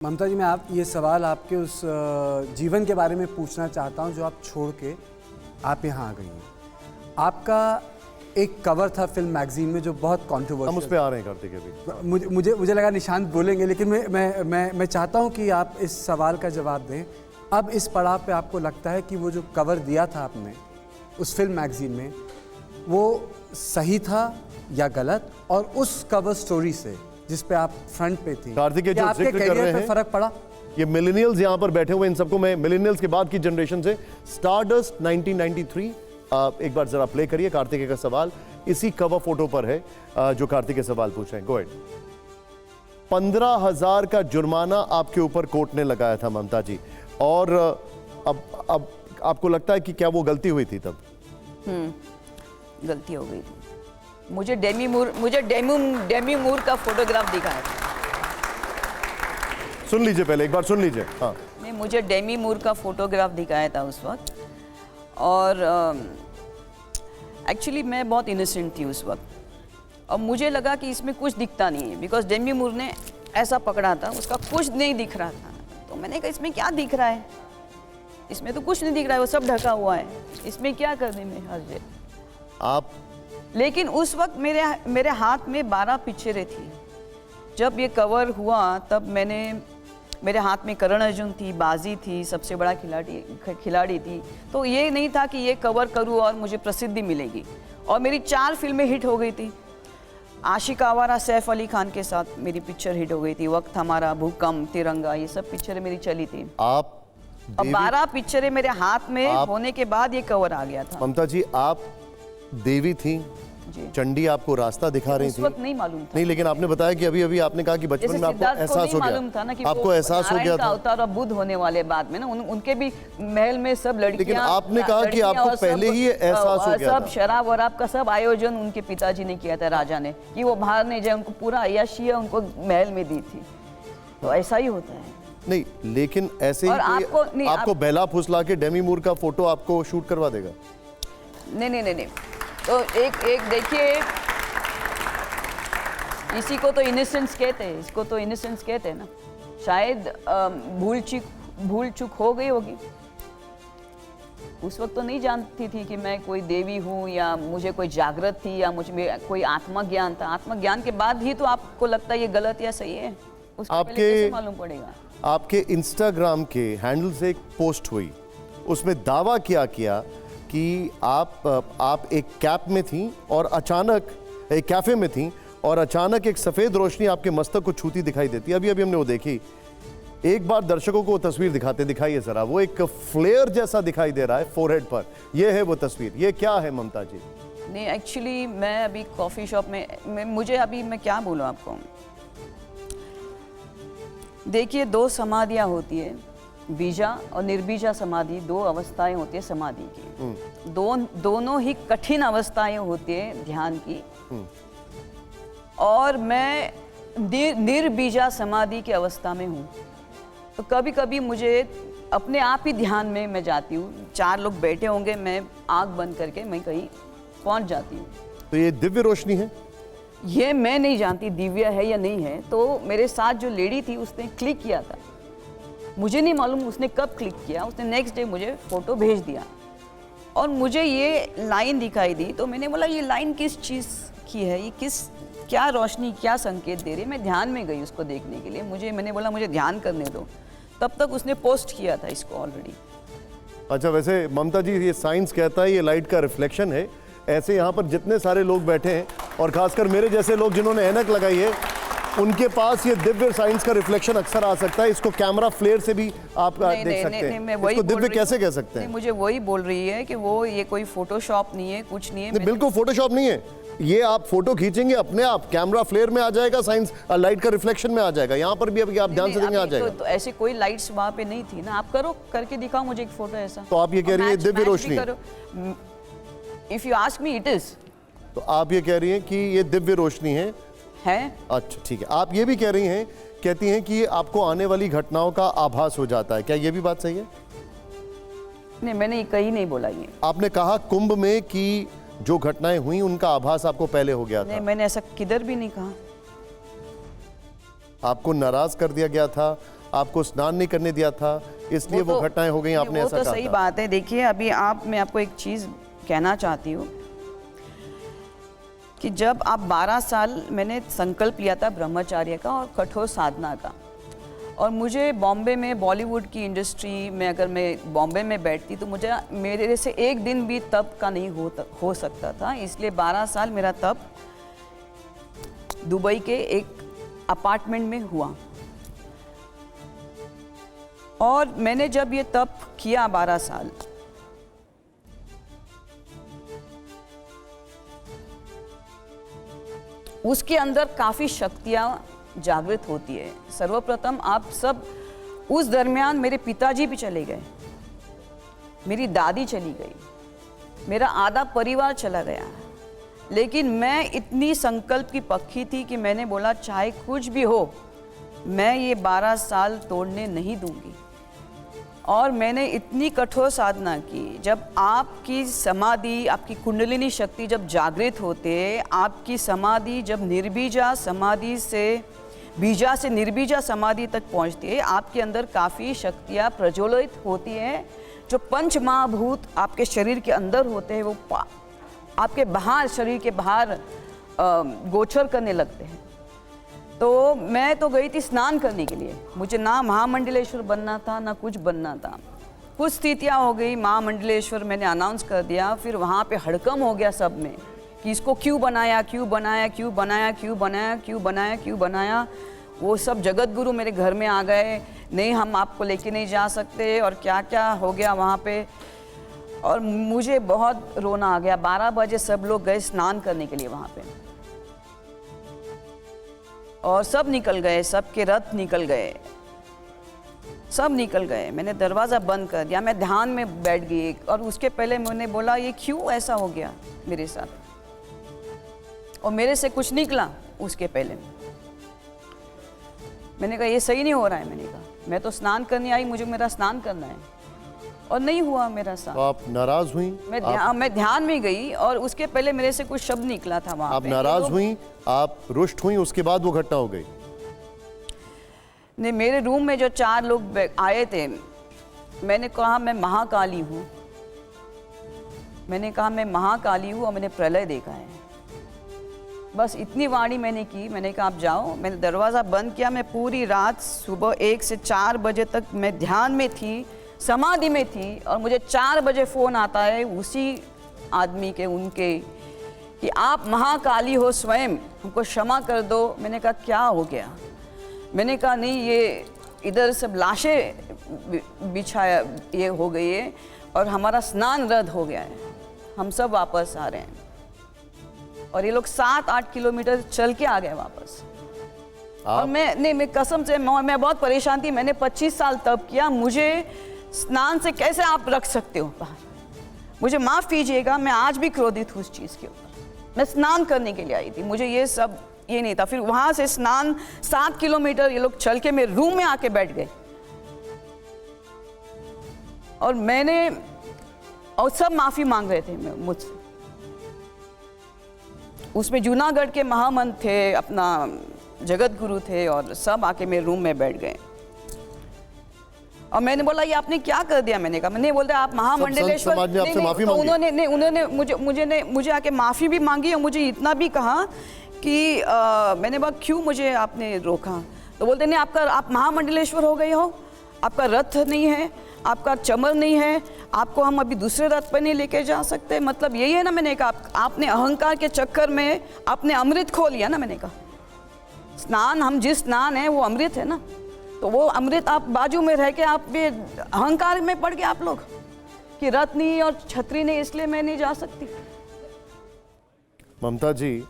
ममता जी, मैं ये सवाल आपके उस जीवन के बारे में पूछना चाहता हूं जो आप छोड़ के आप यहाँ आ गई हैं। आपका एक कवर था फिल्म मैगजीन में जो बहुत कंट्रोवर्शियल। हम उस पे आ रहे हैं कार्तिक अभी। मुझे लगा निशांत बोलेंगे, लेकिन मैं चाहता हूं कि आप इस सवाल का जवाब दें। अब इस पड़ाव पे आपको लगता है कि वो जो कवर दिया था आपने उस फिल्म मैगजीन में, वो सही था या गलत? और उस कवर स्टोरी से जिस पे आप फ्रंट पे थी, कार्तिक जो आपके जिक्र कर करियर रहे पे हैं, फर्क पड़ा? ये मिलेनियल्स यहाँ पर बैठे हुए, इन सबको मैं मिलेनियल्स के बाद की जनरेशन से स्टारडस्ट 1993 एक बार जरा प्ले करिए। कार्तिक का सवाल इसी कवर फोटो पर है जो कार्तिक के सवाल पूछ रहे हैं। Go ahead. 15,000 का जुर्माना आपके ऊपर कोर्ट ने लगाया था ममता जी, और अब आपको लगता है कि क्या वो गलती हुई थी तब? गलती हो गई थी। मुझे डेमी मूर का फोटोग्राफ दिखाया था। सुन लीजिए, पहले एक बार सुन लीजिए। हाँ, नहीं, मुझे डेमी मूर का फोटोग्राफ दिखाया था उस वक्त, और एक्चुअली मैं बहुत इनोसेंट थी उस वक्त, और मुझे लगा कि इसमें कुछ दिखता नहीं है, बिकॉज डेमी मूर ने ऐसा पकड़ा था, उसका कुछ नहीं दिख रहा था। तो मैंने कहा इसमें क्या दिख रहा है, इसमें तो कुछ नहीं दिख रहा है, वो सब ढका हुआ है, इसमें क्या करने में हर्ज है। आप लेकिन उस वक्त मेरे हाथ में 12 पिक्चरें थी। जब ये कवर हुआ तब मेरे हाथ में करण अर्जुन थी, बाजी थी, सबसे बड़ा खिलाड़ी थी। तो ये नहीं था कि ये कवर करूँ और मुझे प्रसिद्धि मिलेगी। और मेरी 4 फिल्में हिट हो गई थी। आशिक आवारा सैफ अली खान के साथ मेरी पिक्चर हिट हो गई थी। वक्त हमारा, भूकंप, तिरंगा, ये सब पिक्चरें मेरी चली थी। आप अब 12 पिक्चरें मेरे हाथ में होने के बाद ये कवर आ गया था। ममता जी, आप देवी थी, चंडी आपको रास्ता दिखा रही थी। उस वक्त नहीं मालूम था। नहीं, लेकिन आपने बताया कि अभी आपने कहा कि बचपन में आपको एहसास हो गया था ना कि आपको एहसास हो गया था अवतार और बुद्ध होने वाले बाद में ना उनके भी महल में सब लड़कियां। लेकिन आपने कहा कि आपको पहले ही एहसास हो गया सब शराब और आपका सब आयोजन उनके पिताजी ने किया था, राजा ने, कि वो बाहर नहीं जाए, उनको पूरा अय्याशी उनको महल में दी थी। तो ऐसा ही होता है। नहीं, लेकिन ऐसे ही आपको बेला फुसला के डेमी मूर का फोटो आपको शूट करवा देगा? नहीं। तो एक देखिए, इसी को तो इनोसेंस कहते हैं, इसको तो इनोसेंस कहते हैं ना। शायद भूल चूक हो गई होगी। उस वक्त तो नहीं जानती थी कि मैं कोई देवी हूँ, या मुझे कोई जागृत थी, या मुझे कोई आत्मज्ञान था। आत्मज्ञान के बाद ही तो आपको लगता है ये गलत या सही है, उसको पहले कैसे मालूम पड़ेगा? आपके इंस्टाग्राम के हैंडल से एक पोस्ट हुई, उसमें दावा किया कि आप एक कैप में थी और अचानक एक कैफे में थी, और अचानक एक सफ़ेद रोशनी आपके मस्तक को छूती दिखाई देती है। अभी हमने वो देखी। एक बार दर्शकों को वो तस्वीर दिखाइए ज़रा। वो एक फ्लेयर जैसा दिखाई दे रहा है फोरहेड पर। ये है वो तस्वीर। ये क्या है ममता जी? नहीं, एक्चुअली मैं अभी कॉफ़ी शॉप में मुझे अभी मैं क्या बोलूँ आपको। देखिए, 2 समाधियाँ होती है, बीजा और निर्बीजा समाधि। 2 अवस्थाएं होती है समाधि की। दोनों ही कठिन अवस्थाएं होती है ध्यान की। और मैं निर्बीजा समाधि की अवस्था में हूँ। तो कभी कभी मुझे अपने आप ही ध्यान में मैं जाती हूँ। 4 लोग बैठे होंगे, मैं आँख बंद करके मैं कहीं पहुँच जाती हूँ। तो ये दिव्य रोशनी है? ये मैं नहीं जानती दिव्य है या नहीं है। तो मेरे साथ जो लेडी थी उसने क्लिक किया था, मुझे नहीं मालूम उसने कब क्लिक किया। उसने नेक्स्ट डे मुझे फ़ोटो भेज दिया, और मुझे ये लाइन दिखाई दी। तो मैंने बोला ये लाइन किस चीज़ की है, ये क्या रोशनी, क्या संकेत दे रही है? मैं ध्यान में गई उसको देखने के लिए। मैंने बोला मुझे ध्यान करने दो। तब तक उसने पोस्ट किया था इसको ऑलरेडी। अच्छा, वैसे ममता जी, ये साइंस कहता है ये लाइट का रिफ्लेक्शन है। ऐसे यहाँ पर जितने सारे लोग बैठे हैं, और खासकर मेरे जैसे लोग जिन्होंने ऐनक लगाई है, उनके पास ये दिव्य साइंस का रिफ्लेक्शन अक्सर आ सकता है। इसको कैमरा फ्लेयर से भी आप देख सकते हैं। इसको दिव्य कैसे कह सकते हैं? मुझे वही बोल रही है कि वो ये कोई फोटोशॉप नहीं है, कुछ नहीं है। बिल्कुल फोटोशॉप नहीं है। ये आप फोटो खींचेंगे अपने आप, कैमरा फ्लेयर में आ जाएगा, साइंस लाइट का रिफ्लेक्शन में आ जाएगा। यहाँ पर भी अभी आप ध्यान से देंगे आ जाएगा। तो ऐसी कोई लाइट्स वहाँ पे नहीं थी ना। आप करके दिखाओ मुझे एक फोटो ऐसा। तो आप ये कह रही है दिव्य रोशनी? If you ask me, it is. तो आप ये कह रही हैं कि ये दिव्य रोशनी है? अच्छा, ठीक है। आप ये भी कह रही हैं, कहती हैं कि आपको आने वाली घटनाओं का आभास हो जाता है। क्या ये भी बात सही है? नहीं, मैंने कहीं नहीं बोला ये। आपने कहा कुंभ में कि जो घटनाएं हुई उनका आभास आपको पहले हो गया था। नहीं, मैंने ऐसा किधर भी नहीं कहा। आपको नाराज कर दिया गया था, आपको स्नान नहीं करने दिया था, इसलिए वो घटनाएं हो गई, आपने वो ऐसा तो कहा सही था। बात है। देखिए अभी मैं आपको एक चीज़ कहना चाहती हूँ कि जब आप 12 साल मैंने संकल्प लिया था ब्रह्मचर्य का और कठोर साधना का, और मुझे बॉम्बे में बॉलीवुड की इंडस्ट्री में अगर मैं बॉम्बे में बैठती तो मुझे मेरे से एक दिन भी तप का नहीं हो सकता था। इसलिए 12 साल मेरा तप दुबई के एक अपार्टमेंट में हुआ। और मैंने जब ये तप किया 12 साल, उसके अंदर काफ़ी शक्तियाँ जागृत होती है। सर्वप्रथम आप सब उस दरमियान मेरे पिताजी भी चले गए, मेरी दादी चली गई, मेरा आधा परिवार चला गया, लेकिन मैं इतनी संकल्प की पक्की थी कि मैंने बोला चाहे कुछ भी हो मैं ये 12 साल तोड़ने नहीं दूंगी। और मैंने इतनी कठोर साधना की। जब आपकी समाधि, आपकी कुंडलिनी शक्ति जब जागृत होते, आपकी समाधि जब निर्बीजा समाधि से बीजा से निर्बीजा समाधि तक पहुंचती है, आपके अंदर काफ़ी शक्तियाँ प्रज्वलित होती हैं। जो पंच महाभूत आपके शरीर के अंदर होते हैं वो आपके बाहर, शरीर के बाहर गोचर करने लगते हैं। तो मैं तो गई थी स्नान करने के लिए, मुझे ना महामंडलेश्वर बनना था ना कुछ बनना था। कुछ स्थितियाँ हो गई, महामंडलेश्वर मैंने अनाउंस कर दिया, फिर वहाँ पे हड़कम हो गया सब में कि इसको क्यों बनाया, क्यों बनाया, क्यों बनाया, क्यों बनाया, क्यों बनाया, क्यों बनाया। वो सब जगत गुरु मेरे घर में आ गए, नहीं हम आपको लेके नहीं जा सकते, और क्या क्या हो गया वहाँ पे। और मुझे बहुत रोना आ गया। 12 बजे सब लोग गए स्नान करने के लिए वहाँ पे, और सब निकल गए, सबके रथ निकल गए, सब निकल गए। मैंने दरवाज़ा बंद कर दिया, मैं ध्यान में बैठ गई। और उसके पहले मैंने बोला ये क्यों ऐसा हो गया मेरे साथ, और मेरे से कुछ निकला उसके पहले। मैंने कहा ये सही नहीं हो रहा है। मैंने कहा मैं तो स्नान करने आई, मुझे मेरा स्नान करना है, और नहीं हुआ मेरा साथ। तो आप नाराज हुई? मैं ध्यान में गई और उसके पहले मेरे से कुछ शब्द निकला था वहाँ आप पे। नाराज हुई, आप रुष्ट हुई, उसके बाद वो घटना हो गई? नहीं, मेरे रूम में जो 4 लोग आए थे, मैंने कहा मैं महाकाली हूँ, मैंने कहा मैं महाकाली हूँ और मैंने प्रलय देखा है। बस इतनी वाणी मैंने की। मैंने कहा आप जाओ। मैंने दरवाज़ा बंद किया। मैं पूरी रात सुबह 1 से 4 बजे तक मैं ध्यान में थी, समाधि में थी, और मुझे 4 बजे फ़ोन आता है उसी आदमी के, उनके, कि आप महाकाली हो स्वयं, हमको क्षमा कर दो। मैंने कहा क्या हो गया? मैंने कहा नहीं, ये इधर सब लाशें बिछाया ये हो गई है और हमारा स्नान रद्द हो गया है, हम सब वापस आ रहे हैं। और ये लोग 7-8 किलोमीटर चल के आ गए वापस। और मैं कसम से मैं बहुत परेशान थी। मैंने 25 साल तप किया, मुझे स्नान से कैसे आप रख सकते हो बाहर? मुझे माफ़ कीजिएगा, मैं आज भी क्रोधित हूँ उस चीज़ के ऊपर। मैं स्नान करने के लिए आई थी, मुझे ये सब ये नहीं था। फिर वहाँ से स्नान 7 किलोमीटर ये लोग चल के मेरे रूम में आके बैठ गए, और सब माफ़ी मांग रहे थे मुझसे। उसमें जूनागढ़ के महामंत्र थे, अपना जगत गुरु थे, और सब आके मेरे रूम में बैठ गए। और मैंने बोला ये आपने क्या कर दिया? मैंने कहा नहीं, बोलते आप महामंडलेश्वर, उन्होंने मुझे आके माफ़ी भी मांगी, और मुझे इतना भी कहा कि मैंने बोला क्यों मुझे आपने रोका? तो बोलते नहीं, आप महामंडलेश्वर हो गए हो, आपका रथ नहीं है, आपका चमर नहीं है, आपको हम अभी दूसरे रथ पर नहीं लेके जा सकते। मतलब यही है ना। मैंने कहा आपने अहंकार के चक्कर में आपने अमृत खो लिया ना। मैंने कहा स्नान, हम जिस स्नान है वो अमृत है ना, तो वो अमृत आप बाजू में रह के आप ये अहंकार में पड़ गए आप लोग कि रथ नहीं और छतरी नहीं, इसलिए मैं नहीं जा सकती। ममता जी,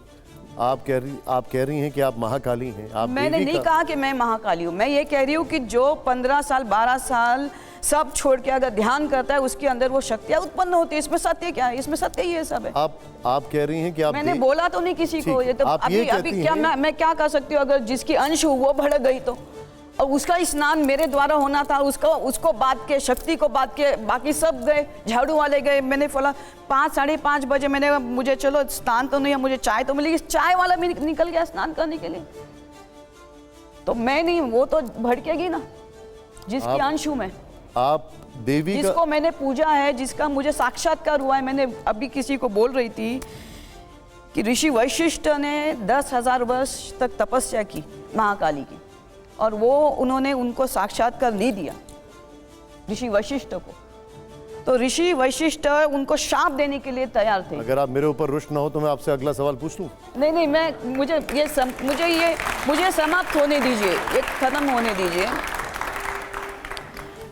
आप कह रही हैं कि आप महाकाली हैं। आप मैंने नहीं कहा कि मैं महाकाली हूँ। मैं ये कह रही हूँ कि जो 15 साल 12 साल सब छोड़ के अगर ध्यान करता है, उसके अंदर वो शक्तियाँ उत्पन्न होती है। इसमें सत्य क्या है? इसमें सत्य ही है सब है। आप कह रही हैं कि आप, मैंने बोला तो नहीं किसी को। ये तो अभी क्या मैं क्या कर सकती हूँ? अगर जिसकी अंश हो वो भड़क गई तो, और उसका स्नान मेरे द्वारा होना था, उसको बात के, शक्ति को बात के, बाकी सब गए, झाड़ू वाले गए। मैंने बोला 5-5:30 बजे मुझे चलो स्नान तो नहीं है, मुझे चाय तो मिलेगी। चाय वाला भी निकल गया स्नान करने के लिए, तो मैं नहीं, वो तो भड़केगी ना। जिसकी अंश हूँ मैं, आप देवी का जिसको मैंने पूजा है, जिसका मुझे साक्षात्कार हुआ है। मैंने अभी किसी को बोल रही थी कि ऋषि वशिष्ठ ने 10,000 वर्ष तक तपस्या की महाकाली की, और वो उन्होंने उनको साक्षात्कार नहीं दिया ऋषि वशिष्ठ को। तो ऋषि वशिष्ठ उनको शाप देने के लिए तैयार थे। अगर आप मेरे ऊपर रुष्ट ना हो तो मैं आपसे अगला सवाल पूछ लूं? नहीं, मुझे समाप्त होने दीजिए, ये खत्म होने दीजिए।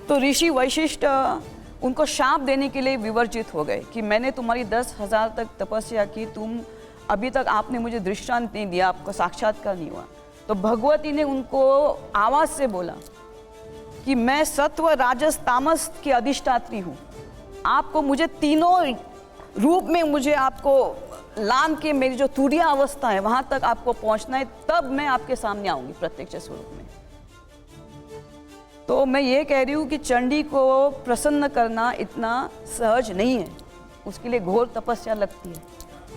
तो ऋषि वशिष्ठ उनको शाप देने के लिए विवर्जित हो गए कि मैंने तुम्हारी 10,000 तक तपस्या की, तुम अभी तक आपने मुझे दृष्टांत नहीं दिया, आपको साक्षात्कार नहीं हुआ। तो भगवती ने उनको आवाज से बोला कि मैं सत्व राजस तामस की अधिष्ठात्री हूँ, आपको मुझे तीनों रूप में मुझे आपको लान के मेरी जो तुरीय अवस्था है वहां तक आपको पहुंचना है, तब मैं आपके सामने आऊंगी प्रत्यक्ष स्वरूप में। तो मैं ये कह रही हूँ कि चंडी को प्रसन्न करना इतना सहज नहीं है, उसके लिए घोर तपस्या लगती है।